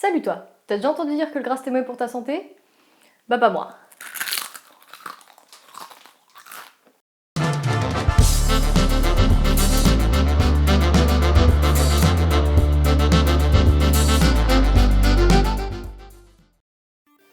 Salut toi, t'as déjà entendu dire que le gras c'était mauvais pour ta santé? Bah pas moi.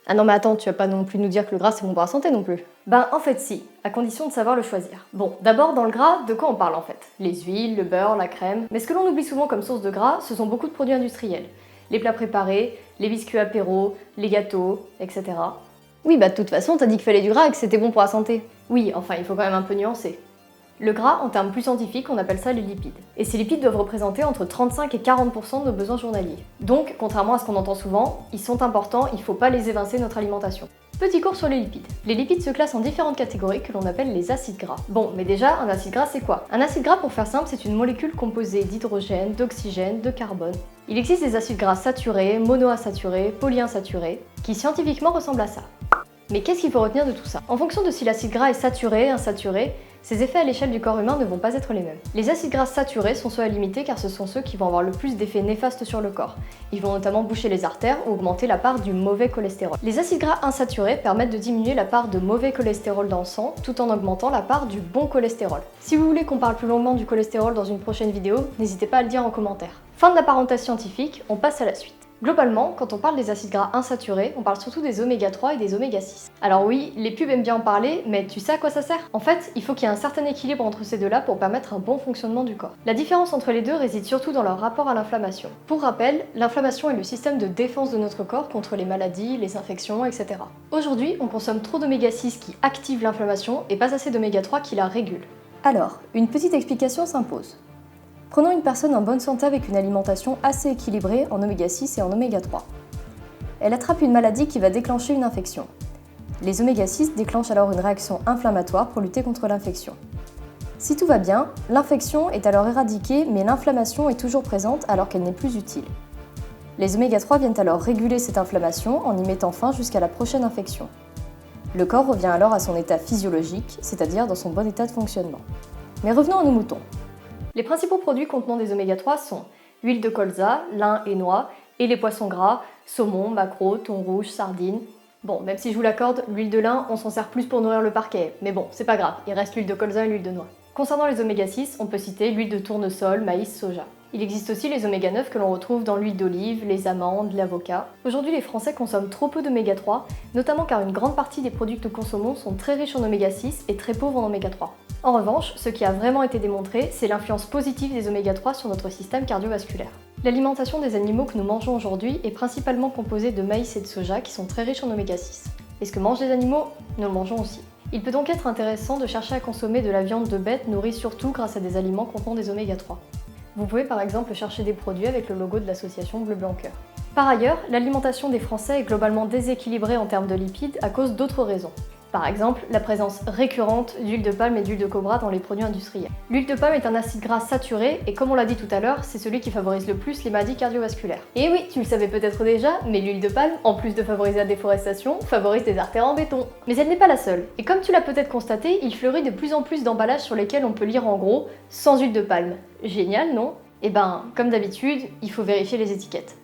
Ah non mais attends, tu vas pas non plus nous dire que le gras c'est bon pour la santé non plus. Ben en fait si, à condition de savoir le choisir. Bon, d'abord dans le gras, de quoi on parle en fait? Les huiles, le beurre, la crème. Mais ce que l'on oublie souvent comme source de gras, ce sont beaucoup de produits industriels. Les plats préparés, les biscuits apéro, les gâteaux, etc. Oui bah de toute façon t'as dit qu'il fallait du gras et que c'était bon pour la santé. Oui, enfin il faut quand même un peu nuancer. Le gras, en termes plus scientifiques, on appelle ça les lipides. Et ces lipides doivent représenter entre 35 et 40% de nos besoins journaliers. Donc, contrairement à ce qu'on entend souvent, ils sont importants, il ne faut pas les évincer de notre alimentation. Petit cours sur les lipides. Les lipides se classent en différentes catégories que l'on appelle les acides gras. Bon, mais déjà, un acide gras c'est quoi? Un acide gras, pour faire simple, c'est une molécule composée d'hydrogène, d'oxygène, de carbone. Il existe des acides gras saturés, monoinsaturés, polyinsaturés, qui scientifiquement ressemblent à ça. Mais qu'est-ce qu'il faut retenir de tout ça? En fonction de si l'acide gras est saturé, insaturé, ses effets à l'échelle du corps humain ne vont pas être les mêmes. Les acides gras saturés sont ceux à limiter car ce sont ceux qui vont avoir le plus d'effets néfastes sur le corps. Ils vont notamment boucher les artères ou augmenter la part du mauvais cholestérol. Les acides gras insaturés permettent de diminuer la part de mauvais cholestérol dans le sang tout en augmentant la part du bon cholestérol. Si vous voulez qu'on parle plus longuement du cholestérol dans une prochaine vidéo, n'hésitez pas à le dire en commentaire. Fin de la parenthèse scientifique, on passe à la suite. Globalement, quand on parle des acides gras insaturés, on parle surtout des oméga 3 et des oméga 6. Alors oui, les pubs aiment bien en parler, mais tu sais à quoi ça sert? En fait, il faut qu'il y ait un certain équilibre entre ces deux-là pour permettre un bon fonctionnement du corps. La différence entre les deux réside surtout dans leur rapport à l'inflammation. Pour rappel, l'inflammation est le système de défense de notre corps contre les maladies, les infections, etc. Aujourd'hui, on consomme trop d'oméga 6 qui activent l'inflammation et pas assez d'oméga 3 qui la régulent. Alors, une petite explication s'impose. Prenons une personne en bonne santé avec une alimentation assez équilibrée en oméga 6 et en oméga 3. Elle attrape une maladie qui va déclencher une infection. Les oméga 6 déclenchent alors une réaction inflammatoire pour lutter contre l'infection. Si tout va bien, l'infection est alors éradiquée mais l'inflammation est toujours présente alors qu'elle n'est plus utile. Les oméga 3 viennent alors réguler cette inflammation en y mettant fin jusqu'à la prochaine infection. Le corps revient alors à son état physiologique, c'est-à-dire dans son bon état de fonctionnement. Mais revenons à nos moutons. Les principaux produits contenant des oméga 3 sont huile de colza, lin et noix, et les poissons gras, saumon, maquereau, thon rouge, sardines. Bon, même si je vous l'accorde, l'huile de lin, on s'en sert plus pour nourrir le parquet, mais bon, c'est pas grave, il reste l'huile de colza et l'huile de noix. Concernant les oméga 6, on peut citer l'huile de tournesol, maïs, soja. Il existe aussi les oméga 9 que l'on retrouve dans l'huile d'olive, les amandes, l'avocat. Aujourd'hui, les Français consomment trop peu d'oméga 3, notamment car une grande partie des produits que nous consommons sont très riches en oméga 6 et très pauvres en oméga 3. En revanche, ce qui a vraiment été démontré, c'est l'influence positive des oméga 3 sur notre système cardiovasculaire. L'alimentation des animaux que nous mangeons aujourd'hui est principalement composée de maïs et de soja qui sont très riches en oméga 6. Et ce que mangent les animaux, nous le mangeons aussi. Il peut donc être intéressant de chercher à consommer de la viande de bête nourrie surtout grâce à des aliments contenant des oméga 3. Vous pouvez par exemple chercher des produits avec le logo de l'association Bleu Blanc Cœur. Par ailleurs, l'alimentation des Français est globalement déséquilibrée en termes de lipides à cause d'autres raisons. Par exemple, la présence récurrente d'huile de palme et d'huile de cobra dans les produits industriels. L'huile de palme est un acide gras saturé et comme on l'a dit tout à l'heure, c'est celui qui favorise le plus les maladies cardiovasculaires. Et oui, tu le savais peut-être déjà, mais l'huile de palme, en plus de favoriser la déforestation, favorise des artères en béton. Mais elle n'est pas la seule. Et comme tu l'as peut-être constaté, il fleurit de plus en plus d'emballages sur lesquels on peut lire en gros « sans huile de palme ». Génial, non? Eh ben, comme d'habitude, il faut vérifier les étiquettes.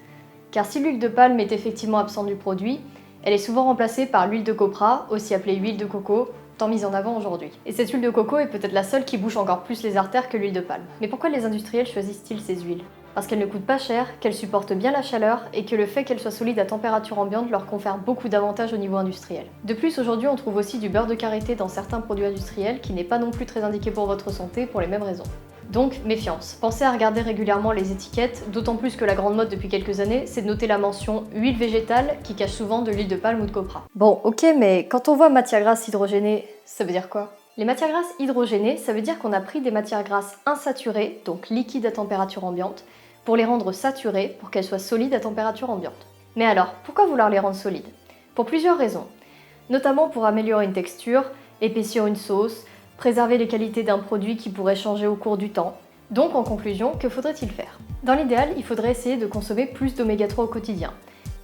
Car si l'huile de palme est effectivement absente du produit, elle est souvent remplacée par l'huile de copra, aussi appelée huile de coco, tant mise en avant aujourd'hui. Et cette huile de coco est peut-être la seule qui bouche encore plus les artères que l'huile de palme. Mais pourquoi les industriels choisissent-ils ces huiles? Parce qu'elles ne coûtent pas cher, qu'elles supportent bien la chaleur et que le fait qu'elles soient solides à température ambiante leur confère beaucoup d'avantages au niveau industriel. De plus, aujourd'hui on trouve aussi du beurre de karité dans certains produits industriels qui n'est pas non plus très indiqué pour votre santé pour les mêmes raisons. Donc, méfiance. Pensez à regarder régulièrement les étiquettes, d'autant plus que la grande mode depuis quelques années, c'est de noter la mention huile végétale qui cache souvent de l'huile de palme ou de copra. Bon, ok, mais quand on voit matière grasse hydrogénée, ça veut dire quoi? Les matières grasses hydrogénées, ça veut dire qu'on a pris des matières grasses insaturées, donc liquides à température ambiante, pour les rendre saturées, pour qu'elles soient solides à température ambiante. Mais alors, pourquoi vouloir les rendre solides? Pour plusieurs raisons. Notamment pour améliorer une texture, épaissir une sauce, préserver les qualités d'un produit qui pourrait changer au cours du temps. Donc en conclusion, que faudrait-il faire? Dans l'idéal, il faudrait essayer de consommer plus d'oméga 3 au quotidien.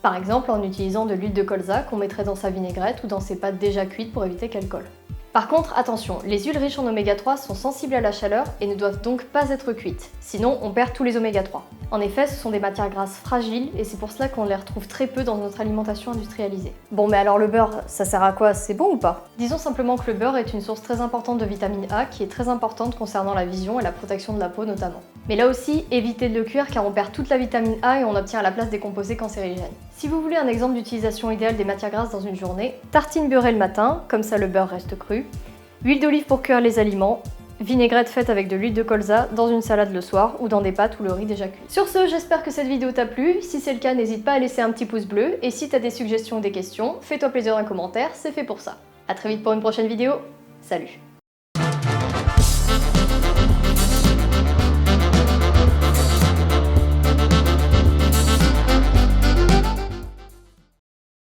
Par exemple en utilisant de l'huile de colza qu'on mettrait dans sa vinaigrette ou dans ses pâtes déjà cuites pour éviter qu'elle colle. Par contre, attention, les huiles riches en oméga 3 sont sensibles à la chaleur et ne doivent donc pas être cuites, sinon on perd tous les oméga 3. En effet, ce sont des matières grasses fragiles et c'est pour cela qu'on les retrouve très peu dans notre alimentation industrialisée. Bon, mais alors le beurre, ça sert à quoi? C'est bon ou pas? Disons simplement que le beurre est une source très importante de vitamine A qui est très importante concernant la vision et la protection de la peau notamment. Mais là aussi, évitez de le cuire car on perd toute la vitamine A et on obtient à la place des composés cancérigènes. Si vous voulez un exemple d'utilisation idéale des matières grasses dans une journée, tartine beurrée le matin, comme ça le beurre reste cru, huile d'olive pour cuire les aliments, vinaigrette faite avec de l'huile de colza dans une salade le soir ou dans des pâtes ou le riz déjà cuit. Sur ce, j'espère que cette vidéo t'a plu. Si c'est le cas, n'hésite pas à laisser un petit pouce bleu et si t'as des suggestions ou des questions, fais-toi plaisir dans les commentaires, c'est fait pour ça. A très vite pour une prochaine vidéo, salut!